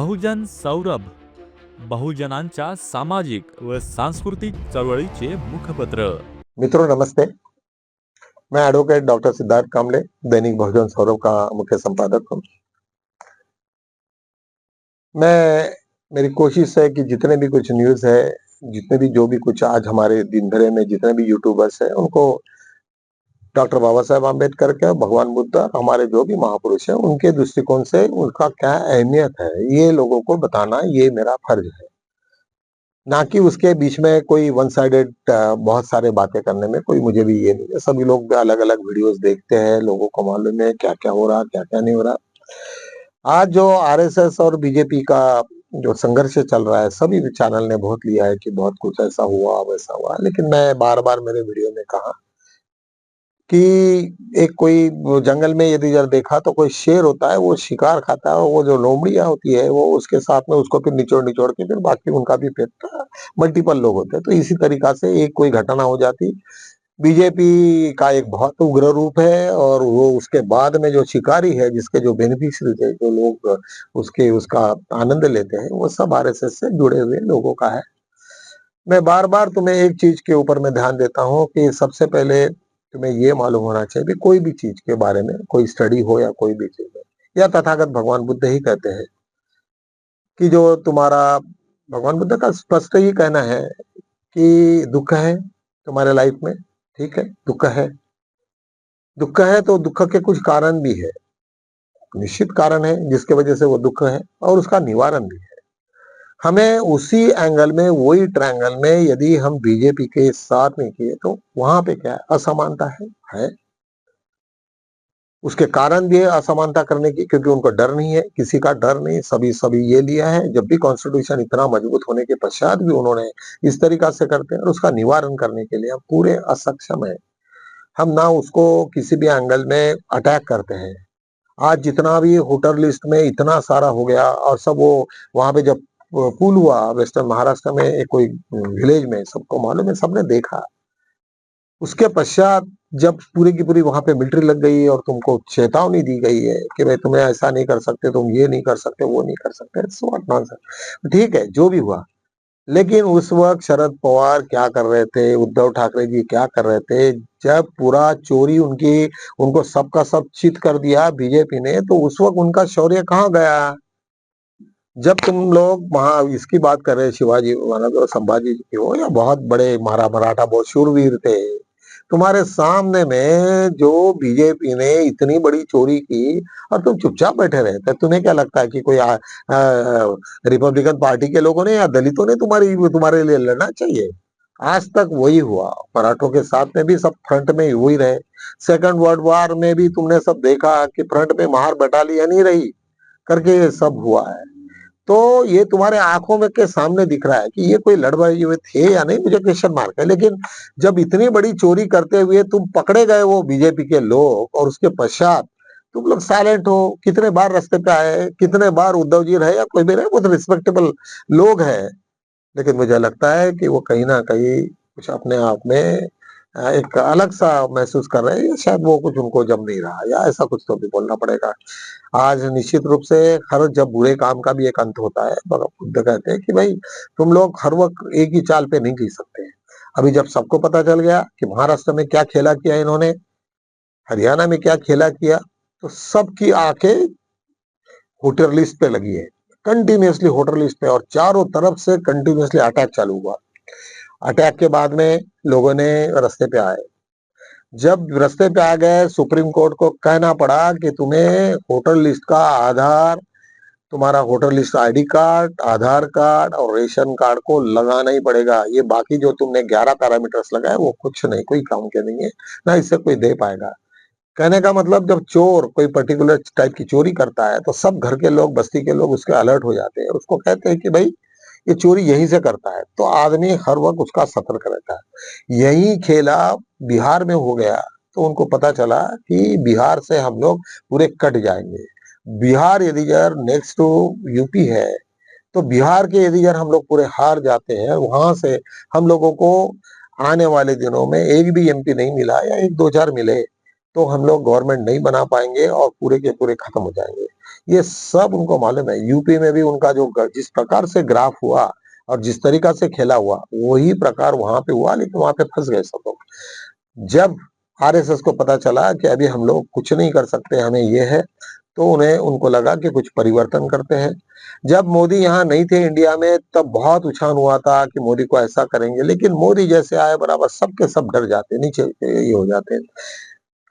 बहुजन सौरभ, बहुजनांच्या सामाजिक व सांस्कृतिक चळवळीचे मुखपत्र। मित्रों नमस्ते, मैं एडवोकेट डॉक्टर सिद्धार्थ कामले दैनिक बहुजन सौरभ का मुख्य संपादक हूँ। मेरी कोशिश है कि जितने भी कुछ न्यूज है, जितने भी जो भी कुछ आज हमारे दिन भरे में जितने भी यूट्यूबर्स है, उनको डॉक्टर बाबा साहेब आम्बेडकर के, भगवान बुद्ध, हमारे जो भी महापुरुष है, उनके दृष्टिकोण से उनका क्या अहमियत है, ये लोगों को बताना ये मेरा फर्ज है। ना कि उसके बीच में कोई वन साइडेड बहुत सारे बातें करने में कोई मुझे भी ये नहीं है। सभी लोग अलग अलग वीडियोस देखते हैं, लोगों को मालूम है क्या क्या हो रहा, क्या क्या नहीं हो रहा। आज जो आरएसएस और बीजेपी का जो संघर्ष चल रहा है, सभी चैनल ने बहुत लिया है कि बहुत कुछ ऐसा हुआ वैसा हुआ, लेकिन मैं बार बार मेरे वीडियो में कहा कि एक कोई जंगल में यदि जब देखा तो कोई शेर होता है, वो शिकार खाता है, और वो जो लोमड़ियां होती है वो उसके साथ में उसको फिर निचोड़ निचोड़ के फिर बाकी उनका भी पेट मल्टीपल लोग होते हैं। तो इसी तरीका से एक कोई घटना हो जाती। बीजेपी का एक बहुत उग्र रूप है, और वो उसके बाद में जो शिकारी है, जिसके जो बेनिफिशियरी है, जो लोग उसके उसका आनंद लेते हैं, वो सब आरएसएस से जुड़े हुए लोगों का है। मैं बार बार तुम्हें एक चीज के ऊपर मैं ध्यान देता हूँ कि सबसे पहले तुम्हें ये मालूम होना चाहिए कि कोई भी चीज के बारे में, कोई स्टडी हो या कोई भी चीज हो, या तथागत भगवान बुद्ध ही कहते हैं कि जो तुम्हारा भगवान बुद्ध का स्पष्ट ही कहना है कि दुख है तुम्हारे लाइफ में, ठीक है, दुख है तो दुख के कुछ कारण भी है, निश्चित कारण है जिसके वजह से वो दुख है, और उसका निवारण भी है। हमें उसी एंगल में, वही ट्रायंगल में यदि हम बीजेपी के साथ नहीं किए तो वहां पे क्या है, असमानता है। उसके कारण भी है असमानता करने की, क्योंकि उनको डर नहीं है, किसी का डर नहीं, सभी सभी ये लिया है। जब भी कॉन्स्टिट्यूशन इतना मजबूत होने के पश्चात भी उन्होंने इस तरीका से करते हैं, और उसका निवारण करने के लिए हम पूरे असक्षम है। हम ना उसको किसी भी एंगल में अटैक करते हैं। आज जितना भी होटल लिस्ट में इतना सारा हो गया, और सब वो वहां पे जब पुल हुआ वेस्टर्न महाराष्ट्र में, एक कोई विलेज में, सबको मालूम है, सबने देखा। उसके पश्चात जब पूरी की पूरी वहां पे मिलिट्री लग गई और तुमको चेतावनी दी गई है कि भाई तुम्हें ऐसा नहीं कर सकते, तुम ये नहीं कर सकते, वो नहीं कर सकते, सो व्हाट नॉनसेंस। ठीक है, जो भी हुआ, लेकिन उस वक्त शरद पवार क्या कर रहे थे, उद्धव ठाकरे जी क्या कर रहे थे, जब पूरा चोरी उनकी, उनको सबका सब चित कर दिया बीजेपी ने, तो उस वक्त उनका शौर्य कहाँ गया? जब तुम लोग वहां इसकी बात कर रहे हैं, शिवाजी महाराज संभाजी जी की हो, या बहुत बड़े मराठा बहुत शूरवीर थे, तुम्हारे सामने में जो बीजेपी ने इतनी बड़ी चोरी की और तुम चुपचाप बैठे रहे थे। तुम्हें क्या लगता है कि कोई रिपब्लिकन पार्टी के लोगों ने या दलितों ने तुम्हारे लिए लड़ना चाहिए? आज तक वही हुआ। मराठों के साथ में भी सब फ्रंट में वही रहे। सेकंड वर्ल्ड वॉर में भी तुमने सब देखा कि फ्रंट में महार बटालियन ही रही करके ये सब हुआ है। तो ये तुम्हारे आंखों में के सामने दिख रहा है कि ये कोई लड़वाई हुए थे या नहीं, मुझे क्वेश्चन मार्क है। लेकिन जब इतनी बड़ी चोरी करते हुए तुम पकड़े गए, वो बीजेपी के लोग, और उसके पश्चात तुम लोग साइलेंट हो। कितने बार रास्ते पे आए, कितने बार उद्धव जी रहे या कोई भी रहे, बहुत रिस्पेक्टेबल लोग हैं, लेकिन मुझे लगता है कि वो कहीं ना कहीं कुछ अपने आप में एक अलग सा महसूस कर रहे हैं। शायद वो कुछ उनको जम नहीं रहा, या ऐसा कुछ तो भी बोलना पड़ेगा। आज निश्चित रूप से हर जब बुरे काम का भी एक अंत होता है, तो बुद्ध कहते हैं कि भाई तुम लोग हर वक्त एक ही चाल पे नहीं जी सकते। अभी जब सबको पता चल गया कि महाराष्ट्र में क्या खेला किया इन्होंने, हरियाणा में क्या खेला किया, तो सबकी आंखें होटल लिस्ट पे लगी है, कंटिन्यूसली होटल लिस्ट पे, और चारों तरफ से कंटिन्यूसली अटैक चालू हुआ। अटैक के बाद में लोगों ने रास्ते पे आए। जब रास्ते पे आ गए, सुप्रीम कोर्ट को कहना पड़ा कि तुम्हें होटल लिस्ट का आधार, तुम्हारा होटल लिस्ट आईडी कार्ड, आधार कार्ड और रेशन कार्ड को लगाना ही पड़ेगा। ये बाकी जो तुमने 11 पैरामीटर्स लगाए वो कुछ नहीं, कोई काम के नहीं है, ना इससे कोई दे पाएगा। कहने का मतलब, जब चोर कोई पर्टिकुलर टाइप की चोरी करता है तो सब घर के लोग, बस्ती के लोग उसके अलर्ट हो जाते हैं, उसको कहते हैं कि भाई ये चोरी यहीं से करता है, तो आदमी हर वक्त उसका सतर्क रहता है। यही खेला बिहार में हो गया, तो उनको पता चला कि बिहार से हम लोग पूरे कट जाएंगे। बिहार यदि अगर नेक्स्ट टू यूपी है, तो बिहार के यदि अगर हम लोग पूरे हार जाते हैं, वहां से हम लोगों को आने वाले दिनों में एक भी एमपी नहीं मिला, या एक दो चार मिले, तो हम लोग गवर्नमेंट नहीं बना पाएंगे और पूरे के पूरे खत्म हो जाएंगे। ये सब उनको मालूम है। यूपी में भी उनका जो जिस प्रकार से ग्राफ हुआ और जिस तरीका से खेला हुआ, वही प्रकार वहां पे हुआ, लेकिन वहां पे फंस गए सब लोग। जब आरएसएस को पता चला कि अभी हम लोग कुछ नहीं कर सकते, हमें ये है, तो उनको लगा कि कुछ परिवर्तन करते हैं। जब मोदी यहाँ नहीं थे इंडिया में, तब बहुत उछान हुआ था कि मोदी को ऐसा करेंगे, लेकिन मोदी जैसे आए बराबर सब के सब डर जाते, नीचे ये हो जाते।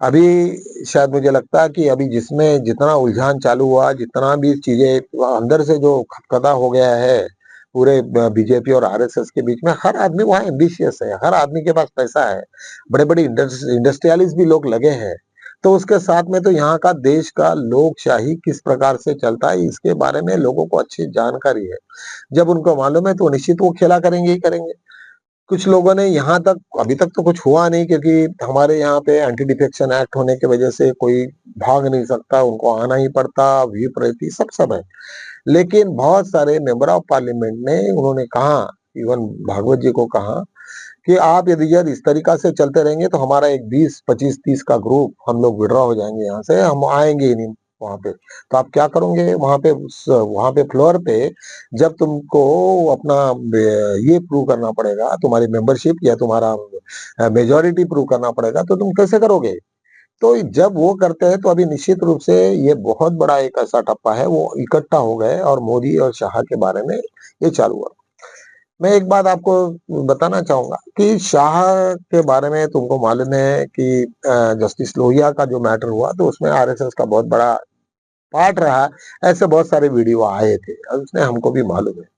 अभी शायद मुझे लगता है कि अभी जिसमें जितना उलझान चालू हुआ, जितना भी चीजें अंदर से जो खटखटा हो गया है पूरे बीजेपी और आरएसएस के बीच में, हर आदमी वहाँ एम्बिशियस है, हर आदमी के पास पैसा है, बड़े बड़े इंडस्ट्रियलिस्ट भी लोग लगे हैं। तो उसके साथ में तो यहाँ का देश का लोकशाही किस प्रकार से चलता है, इसके बारे में लोगों को अच्छी जानकारी है। जब उनको मालूम है तो निश्चित वो खेला करेंगे ही करेंगे। कुछ लोगों ने यहाँ तक, अभी तक तो कुछ हुआ नहीं, क्योंकि हमारे यहाँ पे एंटी डिफेक्शन एक्ट होने की वजह से कोई भाग नहीं सकता, उनको आना ही पड़ता, व्हिप रहती, सब है। लेकिन बहुत सारे मेंबर ऑफ पार्लियामेंट ने उन्होंने कहा, इवन भागवत जी को कहा कि आप यदि यार इस तरीका से चलते रहेंगे तो हमारा एक 20, 25, 30 का ग्रुप हम लोग विड्रॉ हो जाएंगे यहाँ से, हम आएंगे ही नहीं वहां पे। तो आप क्या करोगे वहां पे फ्लोर पे, जब तुमको अपना ये प्रूव करना पड़ेगा, तुम्हारी मेंबरशिप या तुम्हारा मेजोरिटी प्रूव करना पड़ेगा, तो तुम कैसे करोगे? तो जब वो करते हैं तो अभी निश्चित रूप से ये बहुत बड़ा एक ऐसा टप्पा है, वो इकट्ठा हो गए और मोदी और शाह के बारे में ये चालू हुआ। मैं एक बात आपको बताना चाहूंगा कि शाह के बारे में तुमको मालूम है कि जस्टिस लोहिया का जो मैटर हुआ, तो उसमें आरएसएस का बहुत बड़ा पार्ट रहा। ऐसे बहुत सारे वीडियो आए थे और उसने हमको भी मालूम है।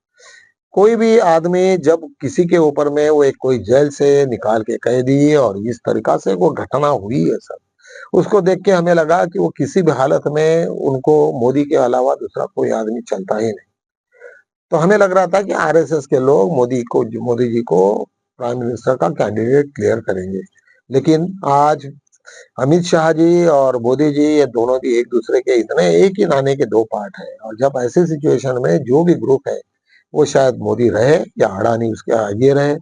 कोई भी आदमी जब किसी के ऊपर में वो एक कोई जेल से निकाल के कैदी और इस तरीका से वो घटना हुई है सर, उसको देख के हमें लगा कि वो किसी भी हालत में उनको मोदी के अलावा दूसरा कोई आदमी चलता ही नहीं। तो हमें लग रहा था कि आरएसएस के लोग मोदी जी को प्राइम मिनिस्टर का कैंडिडेट क्लियर करेंगे। लेकिन आज अमित शाह जी और मोदी जी, ये दोनों भी एक दूसरे के इतने, एक ही नाने के दो पार्ट है। और जब ऐसे सिचुएशन में जो भी ग्रुप है, वो शायद मोदी रहे या अडानी उसके आगे रहे,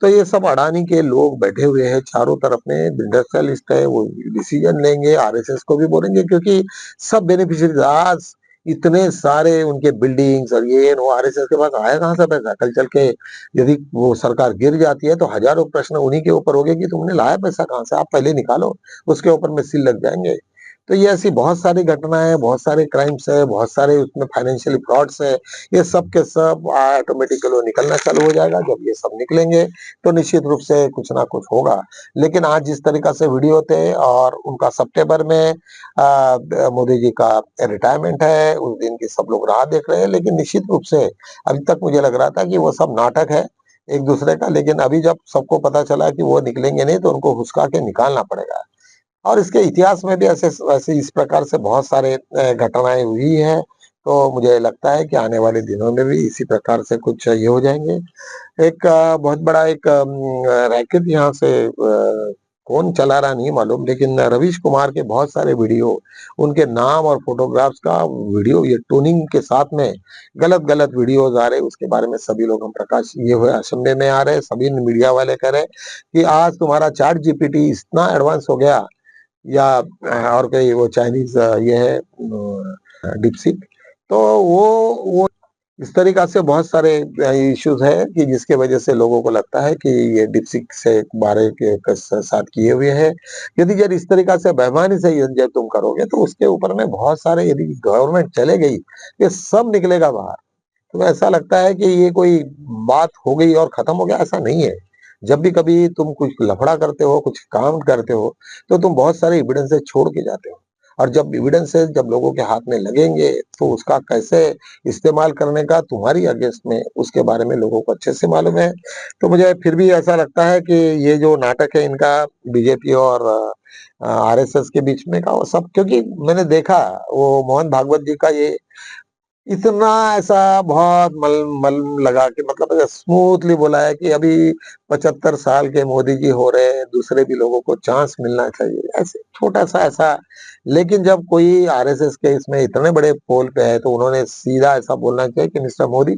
तो ये सब अडानी के लोग बैठे हुए हैं चारों तरफ में, इंडस्ट्रियलिस्ट है, वो डिसीजन लेंगे, आरएसएस को भी बोलेंगे, क्योंकि सब बेनिफिशियरीज आज इतने सारे उनके बिल्डिंग्स और ये वो, आरएसएस के पास आया कहाँ से पैसा? कल चल के यदि वो सरकार गिर जाती है तो हजारों प्रश्न उन्हीं के ऊपर होंगे कि तुमने लाया पैसा कहाँ से, आप पहले निकालो, उसके ऊपर में सील लग जाएंगे। तो ये ऐसी बहुत सारी घटनाएं, बहुत सारे क्राइम्स है, बहुत सारे उसमें फाइनेंशियल फ्रॉड्स है। ये सब के सब ऑटोमेटिकली निकलना चालू हो जाएगा। जब ये सब निकलेंगे तो निश्चित रूप से कुछ ना कुछ होगा। लेकिन आज जिस तरीका से वीडियो थे और उनका सितंबर में मोदी जी का रिटायरमेंट है, उस दिन की सब लोग राह देख रहे हैं। लेकिन निश्चित रूप से अभी तक मुझे लग रहा था कि वो सब नाटक है एक दूसरे का, लेकिन अभी जब सबको पता चला कि वो निकलेंगे नहीं, तो उनको हुसका के निकालना पड़ेगा। और इसके इतिहास में भी ऐसे ऐसे इस प्रकार से बहुत सारे घटनाएं हुई है। तो मुझे लगता है कि आने वाले दिनों में भी इसी प्रकार से कुछ ये हो जाएंगे। एक बहुत बड़ा एक रैकेट यहाँ से कौन चला रहा नहीं मालूम, लेकिन रवीश कुमार के बहुत सारे वीडियो, उनके नाम और फोटोग्राफ्स का वीडियो, ये टोनिंग के साथ में गलत गलत वीडियोज आ रहे, उसके बारे में सभी लोग हम प्रकाश ये हुए अचंभे में आ रहे, सभी मीडिया वाले कह रहे कि आज तुम्हारा चैट जीपीटी इतना एडवांस हो गया, या और कोई वो चाइनीज ये है डिपसीक। तो वो इस तरीका से बहुत सारे इश्यूज है कि जिसके वजह से लोगों को लगता है कि ये डिपसीक से बारे के साथ किए हुए हैं। यदि यार इस तरीका से बेईमानी से जब तुम करोगे तो उसके ऊपर में बहुत सारे, यदि गवर्नमेंट चले गई, ये सब निकलेगा बाहर। तो ऐसा लगता है कि ये कोई बात हो गई और खत्म हो गया, ऐसा नहीं है। जब भी कभी तुम कुछ लफड़ा करते हो, कुछ काम करते हो, तो तुम बहुत सारे एविडेंसेस छोड़ के जाते हो। और जब एविडेंसेस जब लोगों के हाथ में लगेंगे, तो उसका कैसे इस्तेमाल करने का तुम्हारी अगेंस्ट में, उसके बारे में लोगों को अच्छे से मालूम है। तो मुझे फिर भी ऐसा लगता है कि ये जो नाटक है इनका, बीजेपी और आरएसएस के बीच में का, वो सब, क्योंकि मैंने देखा वो मोहन भागवत जी का ये इतना ऐसा बहुत मल मल लगा के, मतलब ऐसा स्मूथली बोला है कि अभी 75 साल के मोदी जी हो रहे हैं, दूसरे भी लोगों को चांस मिलना चाहिए, ऐसे छोटा सा ऐसा। लेकिन जब कोई आरएसएस के इसमें इतने बड़े पोल पे है, तो उन्होंने सीधा ऐसा बोलना चाहिए कि मिस्टर मोदी,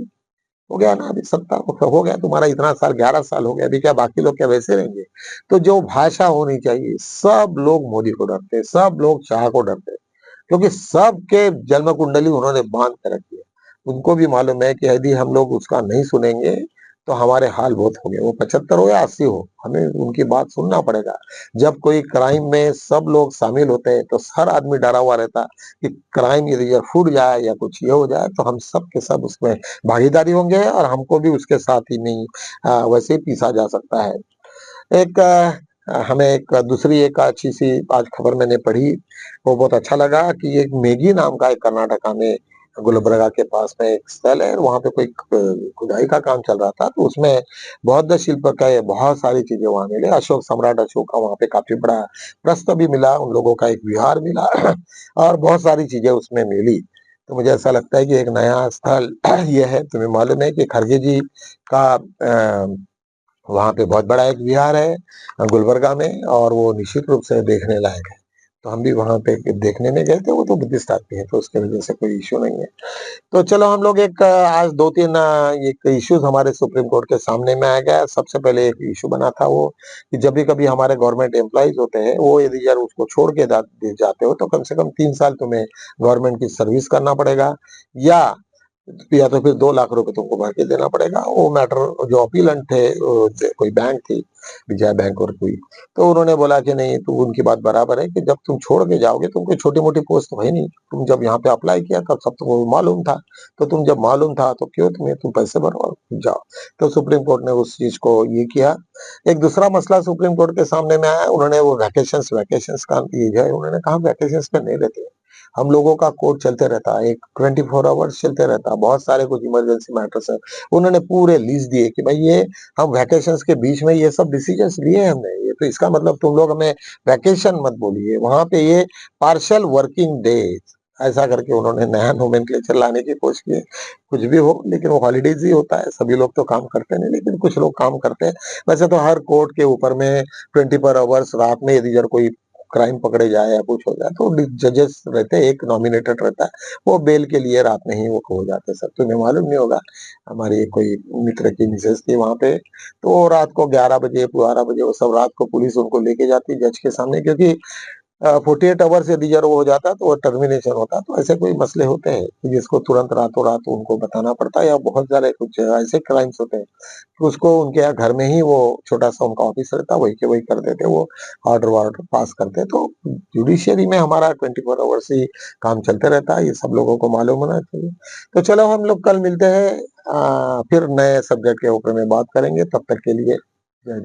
हो गया ना, अभी सत्ता हो गया तुम्हारा, इतना साल 11 साल हो गया, अभी क्या बाकी लोग क्या वैसे रहेंगे? तो जो भाषा होनी चाहिए, सब लोग मोदी को डरते हैं, सब लोग शाह को डरते हैं, क्योंकि सबके जन्म कुंडली उन्होंने बांध के रखी है। उनको भी मालूम है कि यदि हम लोग उसका नहीं सुनेंगे तो हमारे हाल बहुत होंगे, वो 75 हो या 80 हो, हमें उनकी बात सुनना पड़ेगा। जब कोई क्राइम में सब लोग शामिल होते हैं तो हर आदमी डरा हुआ रहता कि क्राइम यदि फूट जाए या कुछ ये हो जाए तो हम सब के सब उसमें भागीदारी होंगे और हमको भी उसके साथ ही नहीं वैसे ही पीसा जा सकता है। एक हमें एक दूसरी एक अच्छी सी आज खबर मैंने पढ़ी, वो बहुत अच्छा लगा कि एक मेगी नाम का एक कर्नाटका में गुलबर्गा के पास में एक स्थल है, वहाँ पे कोई खुदाई का काम चल रहा था, तो उसमें बौद्ध शिल्प का ये बहुत सारी चीजें वहाँ मिले। अशोक सम्राट अशोक का वहाँ पे काफी बड़ा प्रस्तर भी मिला, उन लोगों का एक विहार मिला और बहुत सारी चीजें उसमें मिली। तो मुझे ऐसा लगता है कि एक नया स्थल ये है। तुम्हें मालूम है कि खड़गे जी का वहाँ पे बहुत बड़ा एक विहार है गुलबर्गा में, और वो निश्चित रूप से देखने लायक है। तो हम भी वहाँ पे देखने में गए थे, वो तो बुद्धिस्ट आदमी है तो उसके वजह से कोई इश्यू नहीं है। तो चलो हम लोग एक आज 2-3 एक इश्यूज हमारे सुप्रीम कोर्ट के सामने में आ गया। सबसे पहले एक इश्यू बना था वो कि जब भी कभी हमारे गवर्नमेंट एम्प्लॉइज होते हैं, वो यदि यार उसको छोड़ के जाते हो तो कम से कम 3 साल तुम्हें गवर्नमेंट की सर्विस करना पड़ेगा, या तो फिर 2 लाख रुपए तुमको भर के देना पड़ेगा। वो मैटर जो अपीलेंट थे, कोई बैंक थी, विजया बैंक और कोई, तो उन्होंने बोला कि नहीं, तो उनकी बात बराबर है कि जब तुम छोड़ के जाओगे, तुम कोई छोटी-मोटी पोस्ट तो है नहीं, तुम जब यहाँ पे अप्लाई किया तब सब तुमको मालूम था, तो तुम जब मालूम था तो क्यों तुम पैसे भरो और जाओ। तो सुप्रीम कोर्ट ने उस चीज को ये किया। एक दूसरा मसला सुप्रीम कोर्ट के सामने में आया, उन्होंने वो वैकेशंस का ये जो है, उन्होंने कहा वैकेशंस पे नहीं लेते। हम लोगों का कोर्ट चलते रहता है, एक 24 आवर्स चलते रहता है, बहुत सारे कुछ इमरजेंसी मैटर्स है। उन्होंने पूरे लिस्ट दिए कि भाई ये हम वैकेशंस के बीच में ये सब डिसीजंस लिए हैं हमने, ये तो इसका मतलब तुम लोग हमें वैकेशन मत बोलिए, वहां पे ये पार्शियल वर्किंग डेज ऐसा करके उन्होंने नया नोमेनक्लेचर लाने की कोशिश की। कुछ भी हो, लेकिन वो हॉलीडेज ही होता है, सभी लोग तो काम करते नहीं, लेकिन कुछ लोग काम करते हैं। वैसे तो हर कोर्ट के ऊपर में 24 आवर्स रात में यदि अगर कोई क्राइम पकड़े जाए या कुछ हो जाए तो जजेस रहते हैं, एक नॉमिनेटेड रहता है, वो बेल के लिए रात में ही वो हो जाते हैं। सब तुम्हें मालूम नहीं होगा, हमारी कोई मित्र की मिसेज थी वहां पे, तो वो रात को 11 बजे वो सब रात को पुलिस उनको लेके जाती जज के सामने, क्योंकि 48 आवर्स यदि रिजर्व हो जाता तो वो टर्मिनेशन होता। तो ऐसे कोई मसले होते हैं कि जिसको तुरंत रातों रात उनको बताना पड़ता है, या बहुत सारे कुछ ऐसे क्राइम्स होते हैं कि उसको उनके यहाँ घर में ही वो छोटा सा उनका ऑफिस रहता है, वही के वही कर देते, वो ऑर्डर वार्डर पास करते। तो जुडिशियरी में हमारा 24 आवर्स ही काम चलते रहता है, ये सब लोगों को मालूम होना चाहिए। तो चलो हम लोग कल मिलते हैं, फिर नए सब्जेक्ट के ऊपर में बात करेंगे। तब तक के लिए